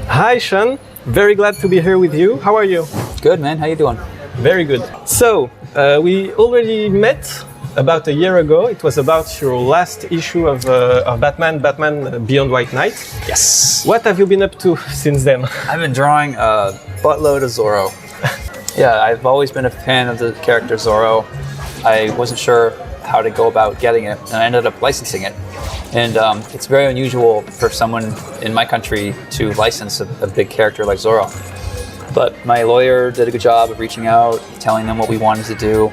Hi, Sean. Very glad to be here with you. How are you? Good, man. How you doing? Very good. So, we already met about a year ago. It was about your last issue of Batman Beyond White Knight. Yes. What have you been up to since then? I've been drawing a buttload of Zorro. Yeah, I've always been a fan of the character Zorro. I wasn't sure how to go about getting it, and I ended up licensing it. And it's very unusual for someone in my country to license a big character like Zorro. But my lawyer did a good job of reaching out, telling them what we wanted to do.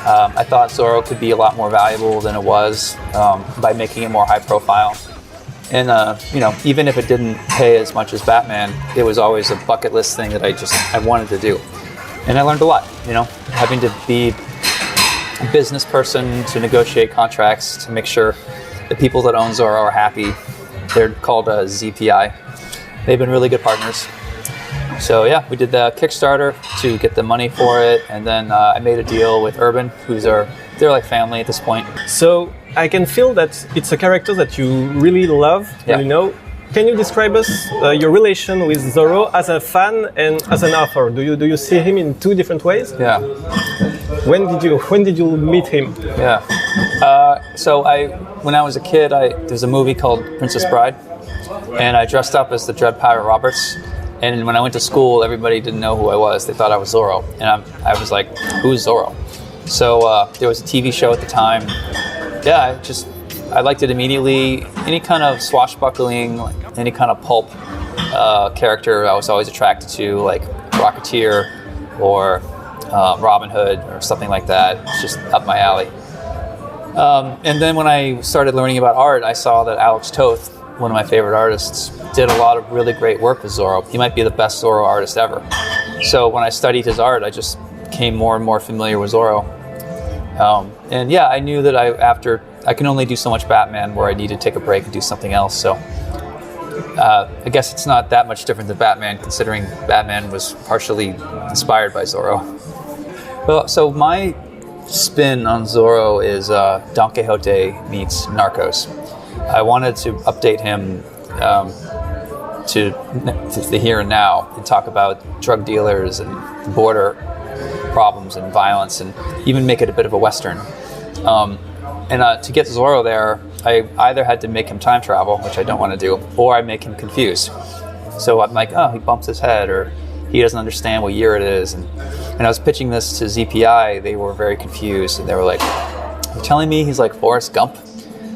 I thought Zorro could be a lot more valuable than it was by making it more high profile. And even if it didn't pay as much as Batman, it was always a bucket list thing that I wanted to do. And I learned a lot, having to be a business person to negotiate contracts to make sure the people that own Zorro are happy. They're called ZPI. They've been really good partners. So yeah, we did the Kickstarter to get the money for it, and then I made a deal with Urban, they're like family at this point. So I can feel that it's a character that you really love, yeah. Can you describe us your relation with Zorro as a fan and as an author? Do you see him in two different ways? Yeah. When did you meet him? Yeah. When I was a kid, there's a movie called Princess Bride, and I dressed up as the Dread Pirate Roberts. And when I went to school, everybody didn't know who I was. They thought I was Zorro, and I was like, "Who's Zorro?" So there was a TV show at the time. Yeah, I liked it immediately. Any kind of swashbuckling, any kind of pulp character, I was always attracted to, like Rocketeer or Robin Hood or something like that. It's just up my alley. And then when I started learning about art, I saw that Alex Toth, one of my favorite artists, did a lot of really great work with Zorro. He might be the best Zorro artist ever. So when I studied his art, I just became more and more familiar with Zorro. And yeah, I knew that I can only do so much Batman where I need to take a break and do something else. So I guess it's not that much different than Batman, considering Batman was partially inspired by Zorro. Well, so my spin on Zorro is Don Quixote meets Narcos. I wanted to update him to the here and now and talk about drug dealers and border problems and violence, and even make it a bit of a Western. And to get Zorro there, I either had to make him time travel, which I don't want to do, or I make him confused. So I'm like, oh, he bumps his head, or he doesn't understand what year it is. And I was pitching this to ZPI, they were very confused, and they were like, you're telling me he's like Forrest Gump?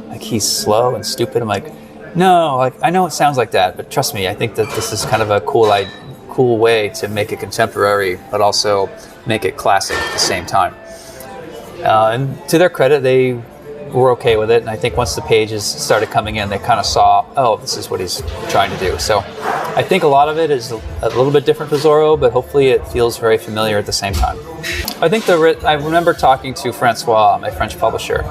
Like he's slow and stupid? I'm like, no, I know it sounds like that, but trust me, I think that this is kind of a cool way to make it contemporary, but also make it classic at the same time. And to their credit, they were okay with it. And I think once the pages started coming in, they kind of saw, oh, this is what he's trying to do. So I think a lot of it is a little bit different for Zorro, but hopefully it feels very familiar at the same time. I think I remember talking to Francois, my French publisher,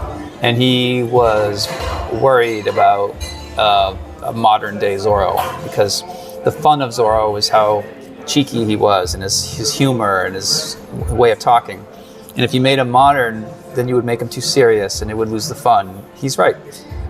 and he was worried about a modern day Zorro, because the fun of Zorro was how cheeky he was, and his humor and his way of talking. And if you made him modern, then you would make him too serious and it would lose the fun. He's right.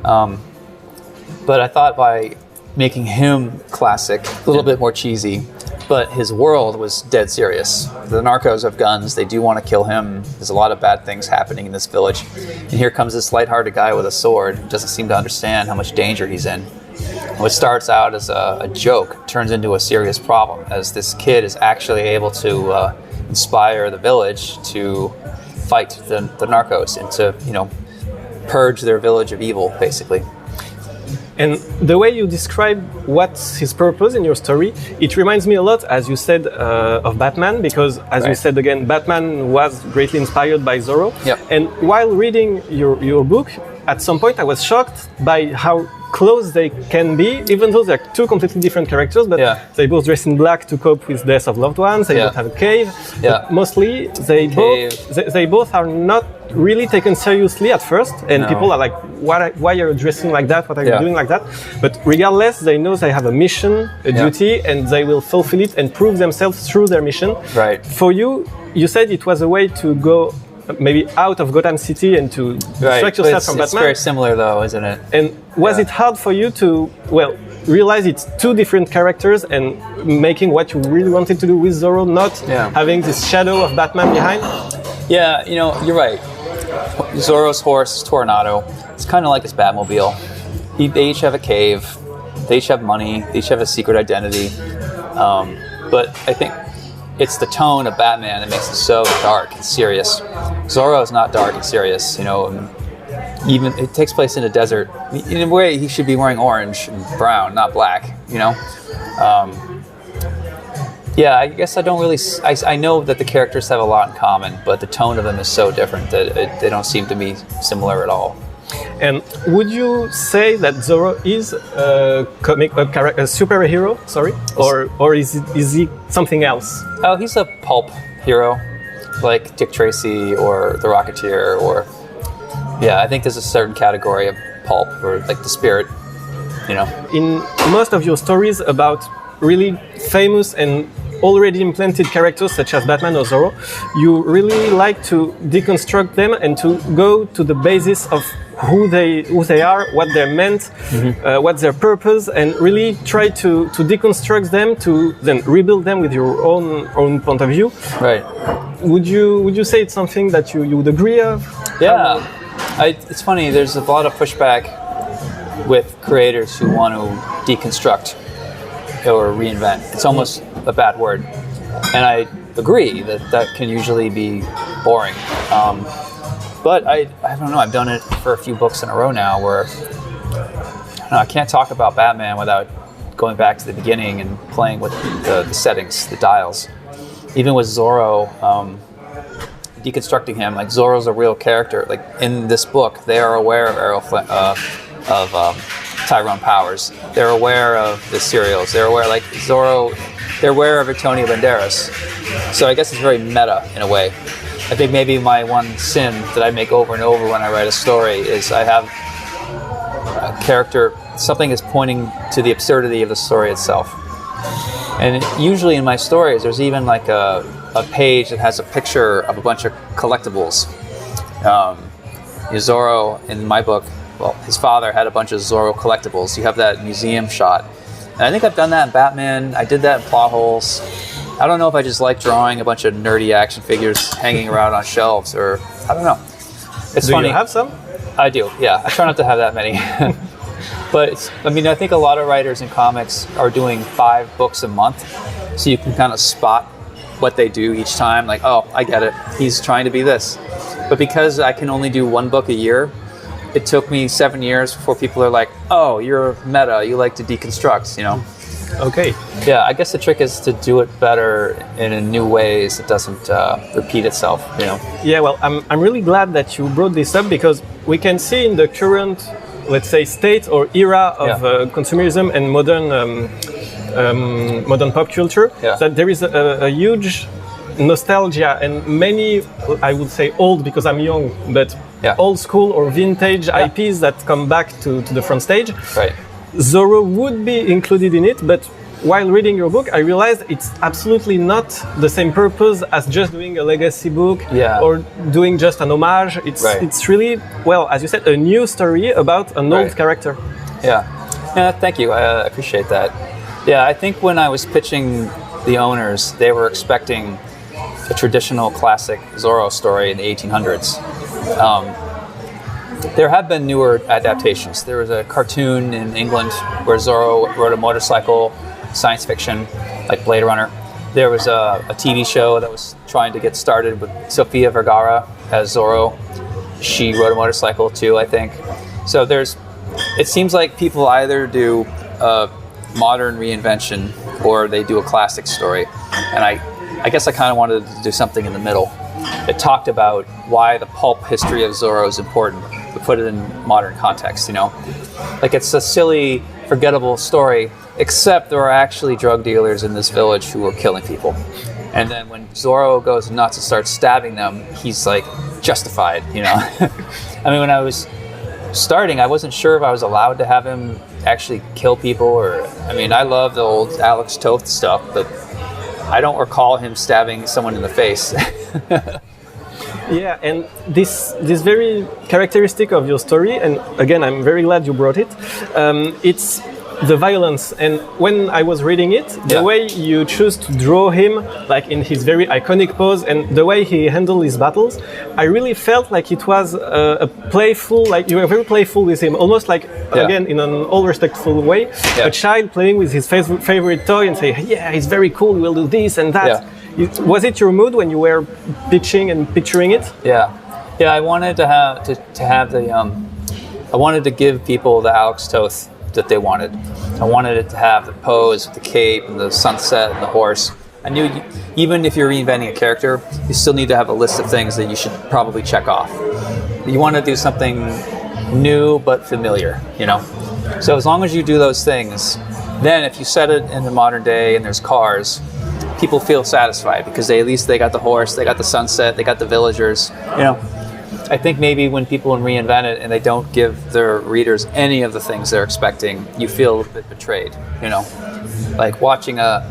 But I thought by making him classic, a little bit more cheesy, but his world was dead serious. The narcos have guns, they do want to kill him. There's a lot of bad things happening in this village. And here comes this lighthearted guy with a sword who doesn't seem to understand how much danger he's in. What starts out as a joke turns into a serious problem, as this kid is actually able to inspire the village to fight the narcos and to, purge their village of evil, basically. And the way you describe what's his purpose in your story, it reminds me a lot, as you said, of Batman, because as you said again, Batman was greatly inspired by Zorro. Yep. And while reading your book, at some point I was shocked by how close they can be, even though they're two completely different characters, but they both dress in black to cope with death of loved ones, they both have a cave, but mostly they both are not really taken seriously at first, and people are like, why are you dressing like that, what are you doing like that? But regardless, they know they have a mission, a duty, and they will fulfill it and prove themselves through their mission. Right. For you, you said it was a way to go maybe out of Gotham City and to distract yourself from Batman. It's very similar, though, isn't it? And was it hard for you to, realize it's two different characters and making what you really wanted to do with Zorro, not having this shadow of Batman behind? Yeah, you're right. Zorro's horse, Tornado, it's kind of like his Batmobile. They each have a cave, they each have money, they each have a secret identity. But I think it's the tone of Batman that makes it so dark and serious. Zorro is not dark and serious, Even it takes place in a desert. In a way, he should be wearing orange and brown, not black. I guess I don't really. I know that the characters have a lot in common, but the tone of them is so different that they don't seem to be similar at all. And would you say that Zorro is a superhero? Sorry, or is he something else? Oh, he's a pulp hero, like Dick Tracy or the Rocketeer, or. Yeah, I think there's a certain category of pulp, or like the spirit, In most of your stories about really famous and already implanted characters such as Batman or Zorro, you really like to deconstruct them and to go to the basis of who they are, what they're meant, what's their purpose, and really try to deconstruct them to then rebuild them with your own point of view. Right. Would you say it's something that you would agree of? Yeah. It's funny, there's a lot of pushback with creators who want to deconstruct or reinvent. It's almost a bad word. And I agree that can usually be boring. But I don't know, I've done it for a few books in a row now where I can't talk about Batman without going back to the beginning and playing with the settings, the dials. Even with Zorro, deconstructing him, like Zorro's a real character. Like in this book, they are aware of Tyrone Powers. They're aware of the serials. They're aware, like Zorro, they're aware of Antonio Banderas. So I guess it's very meta in a way. I think maybe my one sin that I make over and over when I write a story is I have a character, something is pointing to the absurdity of the story itself. And usually in my stories, there's even like a page that has a picture of a bunch of collectibles. Zorro, in my book, his father had a bunch of Zorro collectibles. You have that museum shot. And I think I've done that in Batman. I did that in Plot Holes. I don't know if I just like drawing a bunch of nerdy action figures hanging around on shelves, or I don't know. It's funny. Do you have some? I do, yeah. I try not to have that many. But I think a lot of writers in comics are doing 5 books a month, so you can kind of spot what they do each time. Like, oh, I get it. He's trying to be this. But because I can only do 1 book a year, it took me 7 years before people are like, oh, you're meta. You like to deconstruct, Okay. Yeah, I guess the trick is to do it better and in new ways. It doesn't repeat itself, Yeah, well, I'm really glad that you brought this up, because we can see in the current, let's say, state or era of consumerism and modern pop culture, that there is a huge nostalgia and many, I would say old because I'm young, but old school or vintage IPs that come back to the front stage. Right. Zorro would be included in it, but while reading your book, I realized it's absolutely not the same purpose as just doing a legacy book or doing just an homage. It's really, well, as you said, a new story about an old character. Yeah, thank you. I appreciate that. Yeah, I think when I was pitching the owners, they were expecting a traditional classic Zorro story in the 1800s. There have been newer adaptations. There was a cartoon in England where Zorro rode a motorcycle, science fiction, like Blade Runner. There was a TV show that was trying to get started with Sofia Vergara as Zorro. She rode a motorcycle too, I think. So it seems like people either do a modern reinvention or they do a classic story. And I guess I kind of wanted to do something in the middle. It talked about why the pulp history of Zorro is important, but put it in modern context, Like it's a silly, forgettable story, except there are actually drug dealers in this village who are killing people. And then when Zorro goes nuts and starts stabbing them, he's like justified, I mean, when I was starting, I wasn't sure if I was allowed to have him actually kill people I love the old Alex Toth stuff, but I don't recall him stabbing someone in the face. Yeah, and this very characteristic of your story, and again, I'm very glad you brought it. It's the violence, and when I was reading it, the way you choose to draw him, like in his very iconic pose, and the way he handled his battles, I really felt like it was a playful, like you were very playful with him, almost like, again, in an all respectful way, a child playing with his favorite toy and say, yeah, he's very cool, we'll do this and that. Was it your mood when you were pitching and picturing it? Yeah, I wanted to have the, I wanted to give people the Alex Toth that they wanted. I wanted it to have the pose, the cape, and the sunset, and the horse. I knew even if you're reinventing a character, you still need to have a list of things that you should probably check off. You want to do something new but familiar, you know? So as long as you do those things, then if you set it in the modern day and there's cars, people feel satisfied because at least they got the horse, they got the sunset, they got the villagers, you know? I think maybe when people reinvent it and they don't give their readers any of the things they're expecting, you feel a bit betrayed, you know? Like watching I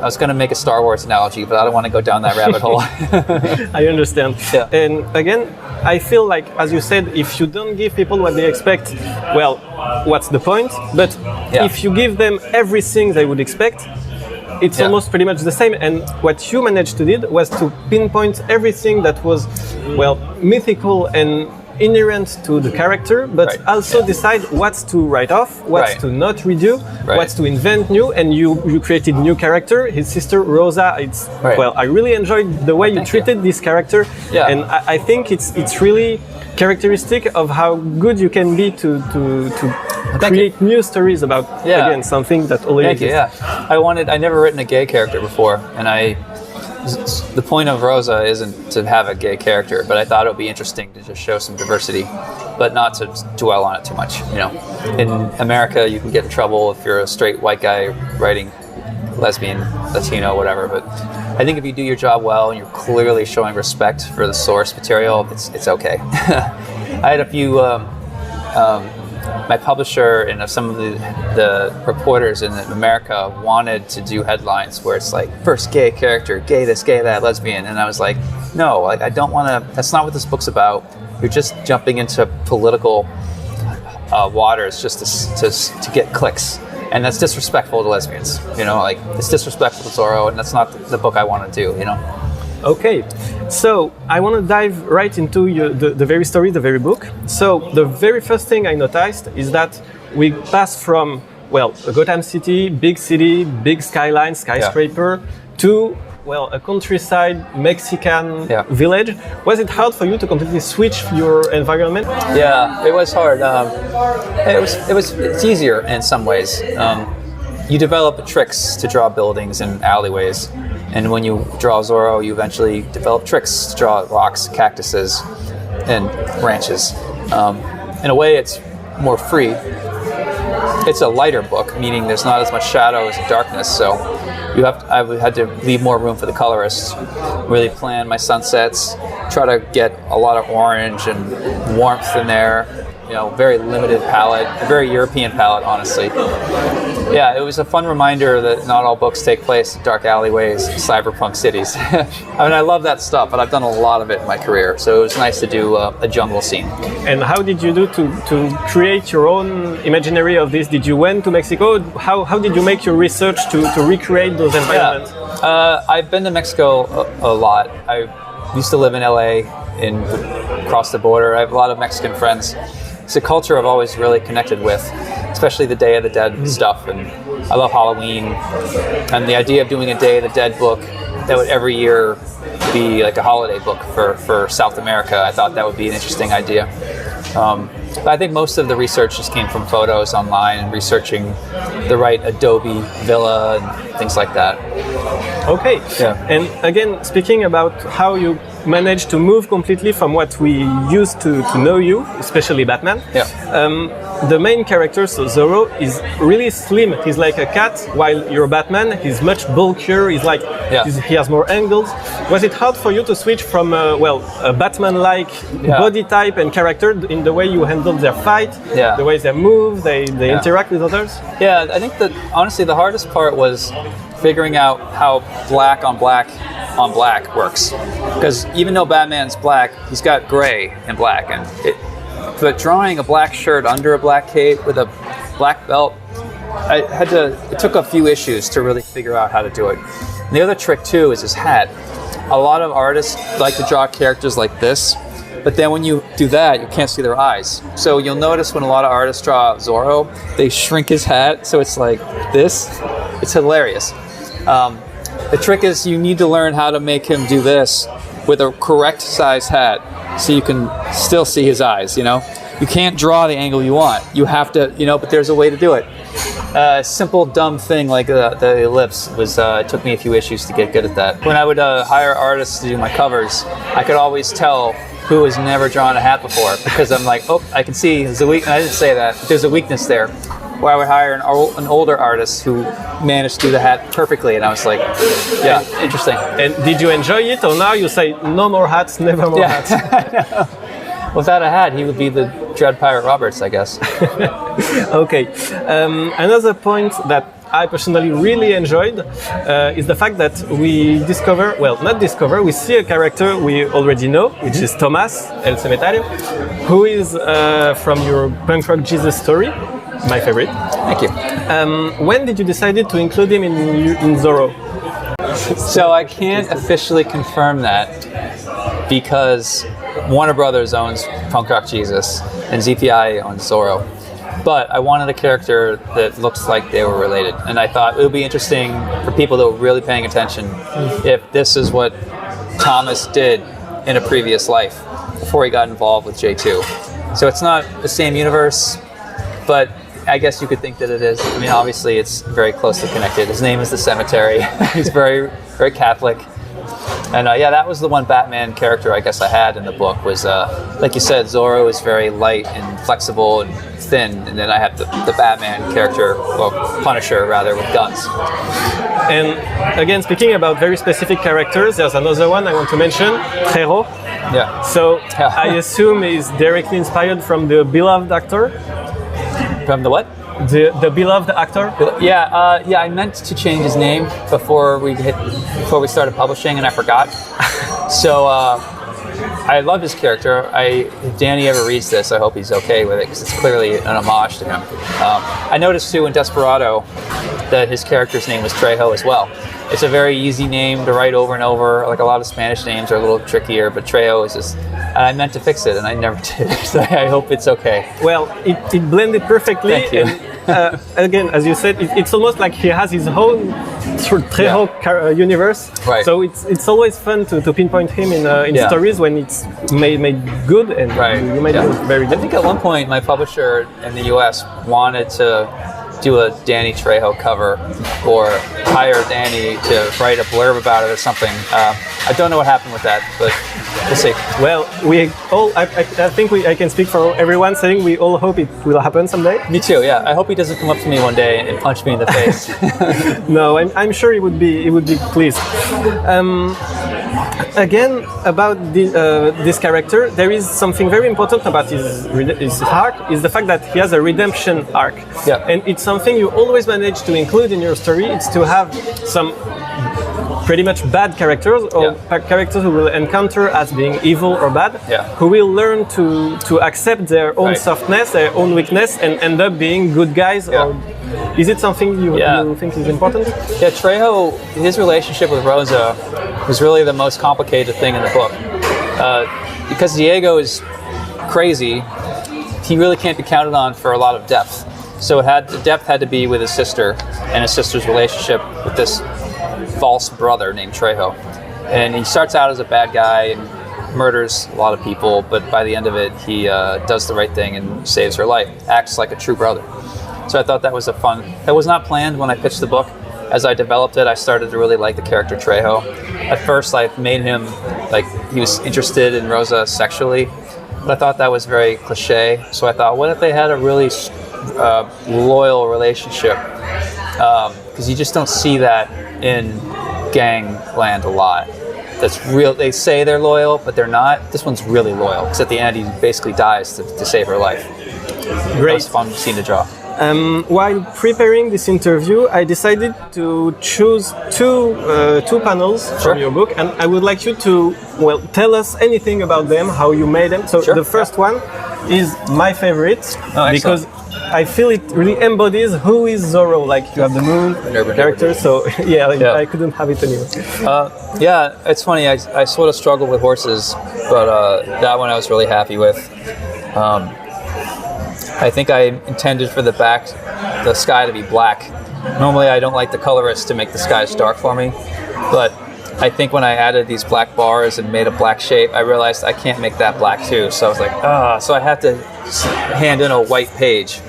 was going to make a Star Wars analogy, but I don't want to go down that rabbit hole. I understand. Yeah. And again, I feel like, as you said, if you don't give people what they expect, well, what's the point? But if you give them everything they would expect, it's almost pretty much the same. And what you managed to do was to pinpoint everything that was, well, mythical and inherent to the character, but also decide what's to write off, what's to not redo, what's to invent new, and you created new character. His sister Rosa. Well, I really enjoyed the way you treated this character, and I think it's really characteristic of how good you can be to create new stories about again something that already exists. I never written a gay character before, and the point of Rosa isn't to have a gay character, but I thought it would be interesting to just show some diversity, but not to dwell on it too much. You know, in America, you can get in trouble if you're a straight white guy writing lesbian, Latino, whatever. But I think if you do your job well and you're clearly showing respect for the source material, it's okay. I had a few. My publisher and some of the reporters in America wanted to do headlines where it's like first gay character, gay this, gay that, lesbian, and I was like, no, like I don't want to. That's not what this book's about. You're just jumping into political waters just to get clicks, and that's disrespectful to lesbians. You know, like it's disrespectful to Zorro, and that's not the book I want to do. You know. Okay, so I want to dive right into the very story, the very book. So the very first thing I noticed is that we pass from, well, a Gotham city, big skyline, skyscraper, to, well, a countryside Mexican village. Was it hard for you to completely switch your environment? Yeah, it was hard. It's easier in some ways. You develop tricks to draw buildings and alleyways. And when you draw Zorro, you eventually develop tricks to draw rocks, cactuses, and branches. In a way, it's more free. It's a lighter book, meaning there's not as much shadows and darkness. So I had to leave more room for the colorists. Really plan my sunsets, try to get a lot of orange and warmth in there. You know, very limited palette, a very European palette, honestly. Yeah, it was a fun reminder that not all books take place in dark alleyways, cyberpunk cities. I mean, I love that stuff, but I've done a lot of it in my career, so it was nice to do a jungle scene. And how did you do to create your own imaginary of this? Did you went to Mexico? How did you make your research to recreate those environments? I've been to Mexico a lot. I used to live in LA across the border. I have a lot of Mexican friends. It's a culture I've always really connected with, especially the Day of the Dead stuff. And I love Halloween. And the idea of doing a Day of the Dead book that would every year be like a holiday book for South America, I thought that would be an interesting idea. But I think most of the research just came from photos online and researching the right Adobe villa and things like that. Okay. Yeah. And again, speaking about how you managed to move completely from what we used to know you, especially Batman. Yeah. The main character, so Zorro, is really slim. He's like a cat, while you're Batman, he's much bulkier. He's like he has more angles. Was it hard for you to switch from a Batman-like body type and character in the way you handle their fight, the way they move, they interact with others? Yeah, I think that honestly the hardest part was figuring out how black on black works. Because even though Batman's black, he's got gray and black, but drawing a black shirt under a black cape with a black belt, it took a few issues to really figure out how to do it. And the other trick too is his hat. A lot of artists like to draw characters like this, but then when you do that, you can't see their eyes. So you'll notice when a lot of artists draw Zorro, they shrink his hat so it's like this. It's hilarious. The trick is you need to learn how to make him do this with a correct size hat so you can still see his eyes, you know? You can't draw the angle you want. You have to, you know, but there's a way to do it. Simple, dumb thing like the ellipse it took me a few issues to get good at that. When I would hire artists to do my covers, I could always tell who has never drawn a hat before because I'm like, oh, I can see there's a weakness. I didn't say that. There's a weakness there. Where I would hire an older artist who managed to do the hat perfectly, and I was like, yeah, interesting. And did you enjoy it, or now you say no more hats, never more hats? Without a hat, he would be the Dread Pirate Roberts, I guess. Okay. Another point that I personally really enjoyed is the fact that we we see a character we already know, which is Thomas, El Cementerio, who is from your punk rock Jesus story, my favorite. Thank you. When did you decide to include him in Zorro? So I can't officially confirm that because Warner Brothers owns Punk Rock Jesus and ZPI owns Zorro. But I wanted a character that looks like they were related. And I thought it would be interesting for people that were really paying attention if this is what Thomas did in a previous life before he got involved with J2. So it's not the same universe, but I guess you could think that it is. I mean, obviously it's very closely connected. His name is the Cemetery. He's very, very Catholic. And that was the one Batman character I guess I had in the book was, like you said, Zorro is very light and flexible and thin. And then I have the Batman character, well, Punisher rather, with guns. And again, speaking about very specific characters, there's another one I want to mention, Trejo. Yeah. So I assume he's directly inspired from the beloved actor. From the what? The beloved actor. Yeah, I meant to change his name before we started publishing, and I forgot. So I love his character. If Danny ever reads this, I hope he's okay with it because it's clearly an homage to him. I noticed too in Desperado that his character's name was Trejo as well. It's a very easy name to write over and over. Like a lot of Spanish names are a little trickier, but Trejo is just. And I meant to fix it, and I never did. So I hope it's okay. Well, it blended perfectly. Thank you. And, again, as you said, it's almost like he has his own Trejo universe. Right. So it's always fun to pinpoint him in stories when it's made good and you made it very good. I think at one point my publisher in the US wanted to do a Danny Trejo cover or hire Danny to write a blurb about it or something. I don't know what happened with that, but we'll see. Well, I think I can speak for everyone saying we all hope it will happen someday. Me too, yeah. I hope he doesn't come up to me one day and punch me in the face. No, I'm sure he would be pleased. Again, about this character, there is something very important about his arc, is the fact that he has a redemption arc. Yeah. And it's something you always manage to include in your story. It's to have some pretty much bad characters or characters who will encounter as being evil or bad, who will learn to accept their own softness, their own weakness, and end up being good guys. Or is it something you think is important? Yeah, Trejo, his relationship with Rosa was really the most complicated thing in the book. Because Diego is crazy, he really can't be counted on for a lot of depth. So the depth had to be with his sister and his sister's relationship with this false brother named Trejo. And he starts out as a bad guy and murders a lot of people, but by the end of it, he does the right thing and saves her life, acts like a true brother. So I thought that was that was not planned when I pitched the book. As I developed it, I started to really like the character Trejo. At first, I made him like he was interested in Rosa sexually, but I thought that was very cliche. So I thought, what if they had a really loyal relationship? Because you just don't see that in gangland a lot. That's real. They say they're loyal, but they're not. This one's really loyal because at the end he basically dies to save her life. Great. That was a fun scene to draw. While preparing this interview, I decided to choose two panels from your book, and I would like you to tell us anything about them, how you made them. So the first one is my favorite because I feel it really embodies who is Zorro. Like you have the moon character, so I couldn't have it anyway. It's funny. I sort of struggled with horses, but that one I was really happy with. I think I intended for the sky to be black. Normally I don't like the colorist to make the skies dark for me, but I think when I added these black bars and made a black shape, I realized I can't make that black too. So I was like, so I have to hand in a white page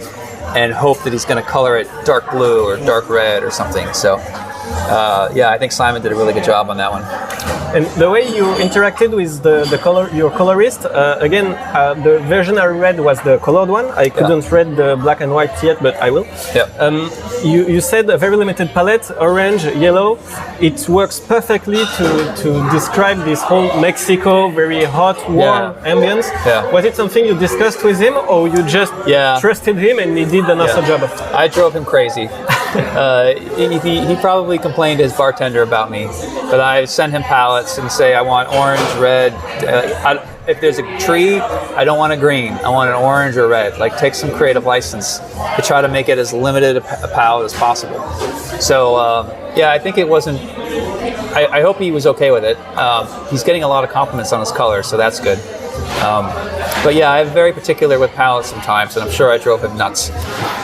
and hope that he's going to color it dark blue or dark red or something. So I think Simon did a really good job on that one. And the way you interacted with your colorist, the version I read was the colored one. I couldn't read the black and white yet, but I will. You said a very limited palette, orange, yellow. It works perfectly to describe this whole Mexico, very hot, warm ambience. Was it something you discussed with him, or you just trusted him and he did an awesome job? I drove him crazy. He probably complained to his bartender about me, but I sent him palettes and say I want orange, red. If there's a tree, I don't want a green. I want an orange or red. Like take some creative license to try to make it as limited a palette as possible. So I think it wasn't. I hope he was okay with it. He's getting a lot of compliments on his color, so that's good. I'm very particular with palettes sometimes, and I'm sure I drove him nuts.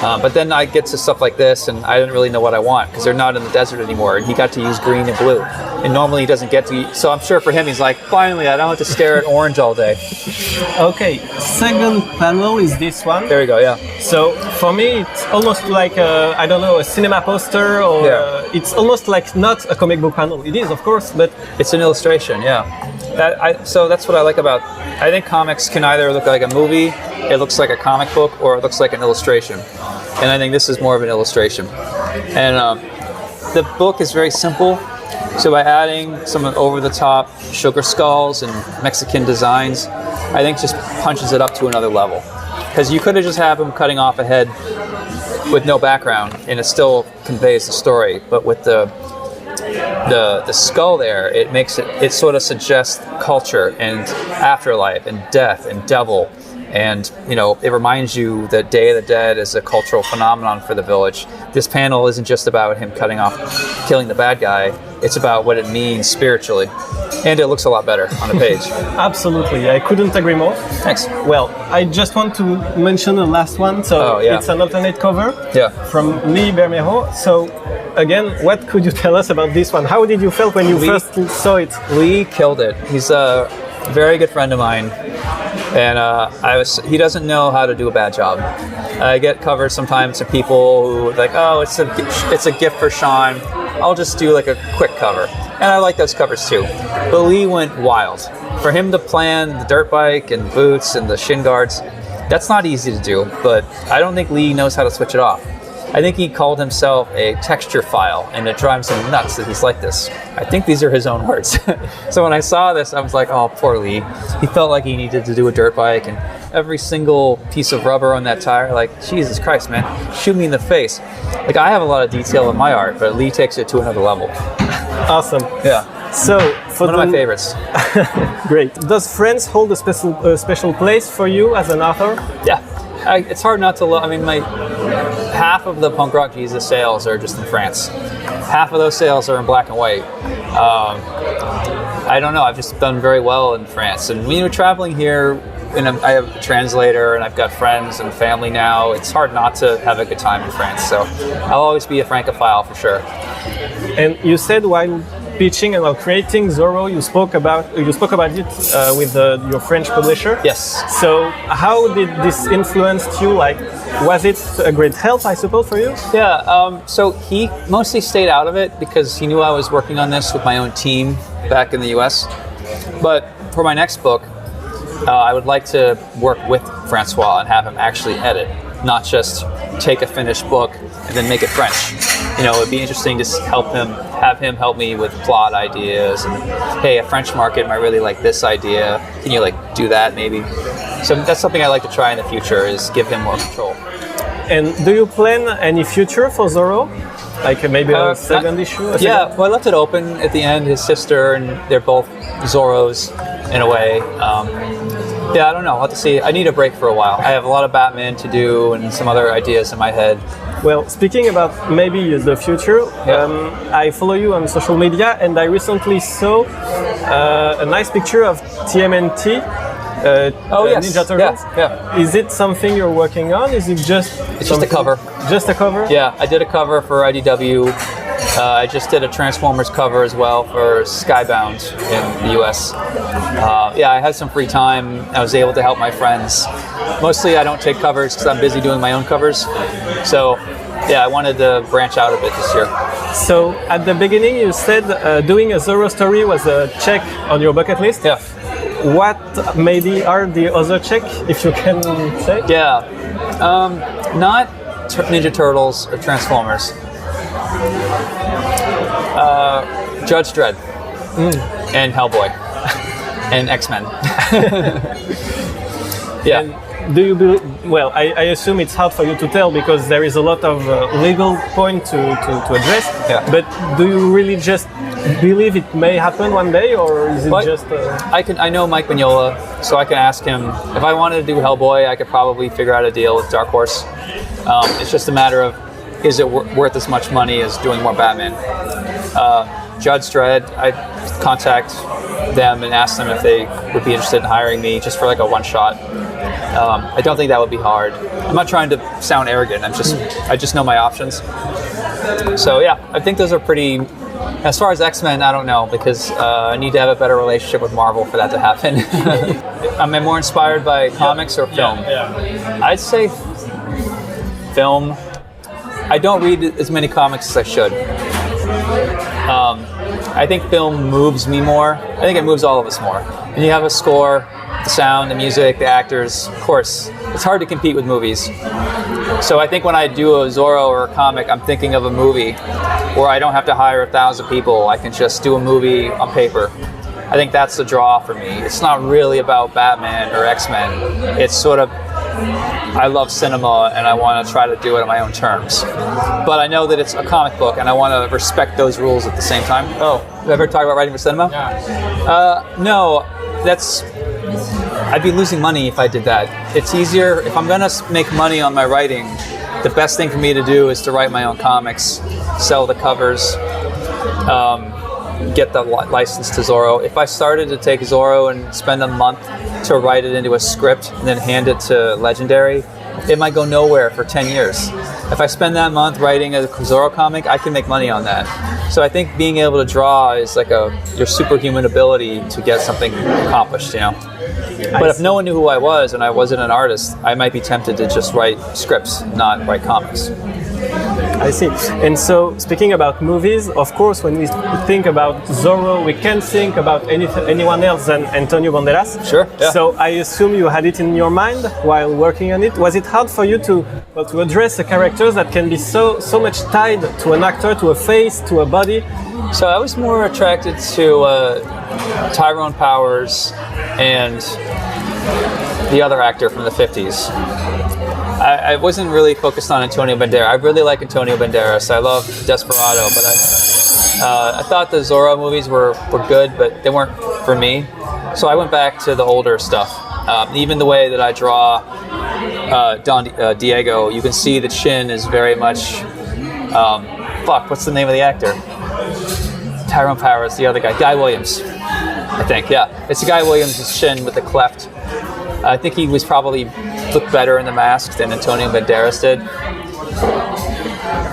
But then I get to stuff like this, and I didn't really know what I want because they're not in the desert anymore, and he got to use green and blue. And normally he doesn't get to. So I'm sure for him, he's like, finally, I don't have to stare at orange all day. Okay, second panel is this one. There we go, yeah. So for me, it's almost like a cinema poster, or it's almost like not a comic book panel. It is, of course, but it's an illustration, So that's what I like about. I think comics can either look like a movie, it looks like a comic book, or it looks like an illustration. And I think this is more of an illustration. And the book is very simple. So by adding some over-the-top sugar skulls and Mexican designs, I think just punches it up to another level. Because you could have just have him cutting off a head with no background, and it still conveys the story. But with the skull there, it sort of suggests culture and afterlife and death and devil. And, it reminds you that Day of the Dead is a cultural phenomenon for the village. This panel isn't just about him killing the bad guy. It's about what it means spiritually. And it looks a lot better on the page. Absolutely. I couldn't agree more. Thanks. Well, I just want to mention the last one. So it's an alternate cover from Lee Bermejo. So again, what could you tell us about this one? How did you feel when you first saw it? Lee killed it. He's a very good friend of mine. And he doesn't know how to do a bad job. I get covers sometimes from people who are like, it's a gift for Sean. I'll just do like a quick cover. And I like those covers too. But Lee went wild. For him to plan the dirt bike and boots and the shin guards, that's not easy to do. But I don't think Lee knows how to switch it off. I think he called himself a texture file, and it drives him nuts that he's like this. I think these are his own words. So when I saw this, I was like, oh, poor Lee. He felt like he needed to do a dirt bike, and every single piece of rubber on that tire, like, Jesus Christ, man, shoot me in the face. Like, I have a lot of detail in my art, but Lee takes it to another level. Awesome. Yeah. So, one of my favorites. Great. Does France hold a special place for you as an author? Yeah. It's hard not to love. I mean, half of the Punk Rock Jesus sales are just in France. Half of those sales are in black and white. I don't know. I've just done very well in France. And when you're traveling here, and I have a translator, and I've got friends and family now, it's hard not to have a good time in France. So I'll always be a Francophile for sure. And you said while pitching and while creating Zorro, you spoke about it with your French publisher. Yes. So how did this influence you? Like, was it a great help, I suppose, for you? Yeah. So he mostly stayed out of it because he knew I was working on this with my own team back in the U.S. But for my next book, I would like to work with Francois and have him actually edit, not just take a finished book and then make it French. It'd be interesting to have him help me with plot ideas and, hey, a French market might really like this idea. Can you do that maybe? So that's something I'd like to try in the future, is give him more control. And do you plan any future for Zorro? Like maybe a second issue? Yeah, well, I left it open at the end. His sister and they're both Zorros in a way. Yeah, I don't know. I'll have to see. I need a break for a while. I have a lot of Batman to do and some other ideas in my head. Well, speaking about maybe the future, I follow you on social media and I recently saw a nice picture of TMNT. Yes. Ninja Turtles. Yeah. Is it something you're working on? Is it just It's just a cover. Just a cover? Yeah, I did a cover for IDW. I just did a Transformers cover as well for Skybound in the US. I had some free time. I was able to help my friends. Mostly I don't take covers because I'm busy doing my own covers. So I wanted to branch out a bit this year. So at the beginning you said doing a Zorro story was a check on your bucket list. Yeah. What maybe are the other check, if you can say? Yeah, not Ninja Turtles or Transformers. Judge Dredd and Hellboy and X-Men. Yeah. And do you believe? Well, I assume it's hard for you to tell because there is a lot of legal point to address. Yeah. But do you really just believe it may happen one day, or is it just? I know Mike Mignola, so I can ask him if I wanted to do Hellboy. I could probably figure out a deal with Dark Horse. It's just a matter of is it worth as much money as doing more Batman. Judge Dredd, I contact them and ask them if they would be interested in hiring me just for like a one shot. I don't think that would be hard. I'm not trying to sound arrogant. I just know my options. So yeah, I think those are pretty. As far as X-Men, I don't know because I need to have a better relationship with Marvel for that to happen. Am I more inspired by comics or film? Yeah. I'd say film. I don't read as many comics as I should. I think film moves me more. I think it moves all of us more. And you have a score, the sound, the music, the actors. Of course, it's hard to compete with movies. So I think when I do a Zorro or a comic, I'm thinking of a movie where I don't have to hire 1,000 people. I can just do a movie on paper. I think that's the draw for me. It's not really about Batman or X-Men. It's sort of, I love cinema and I want to try to do it on my own terms. But I know that it's a comic book and I want to respect those rules at the same time. Oh, have you ever talked about writing for cinema? Yeah. No, I'd be losing money if I did that. It's easier, if I'm going to make money on my writing, the best thing for me to do is to write my own comics, sell the covers, get the license to Zorro. If I started to take Zorro and spend a month to write it into a script and then hand it to Legendary, it might go nowhere for 10 years. If I spend that month writing a Zorro comic, I can make money on that. So I think being able to draw is like your superhuman ability to get something accomplished, you know. But if no one knew who I was and I wasn't an artist, I might be tempted to just write scripts, not write comics. I see. And so, speaking about movies, of course, when we think about Zorro, we can't think about anyone else than Antonio Banderas. Sure. Yeah. So I assume you had it in your mind while working on it. Was it hard for you to address a character that can be so much tied to an actor, to a face, to a body? So I was more attracted to Tyrone Powers and the other actor from the 50s. I wasn't really focused on Antonio Banderas. I really like Antonio Banderas. I love Desperado, but I thought the Zorro movies were good, but they weren't for me. So I went back to the older stuff. Even the way that I draw Diego, you can see the chin is very much... what's the name of the actor? Tyrone Powers, the other guy. Guy Williams, I think. Yeah, it's Guy Williams' chin with the cleft. I think he was probably looked better in the mask than Antonio Banderas did.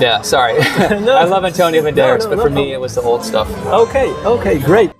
Yeah, sorry. No. I love Antonio Banderas, but for me it was the old stuff. Okay, great.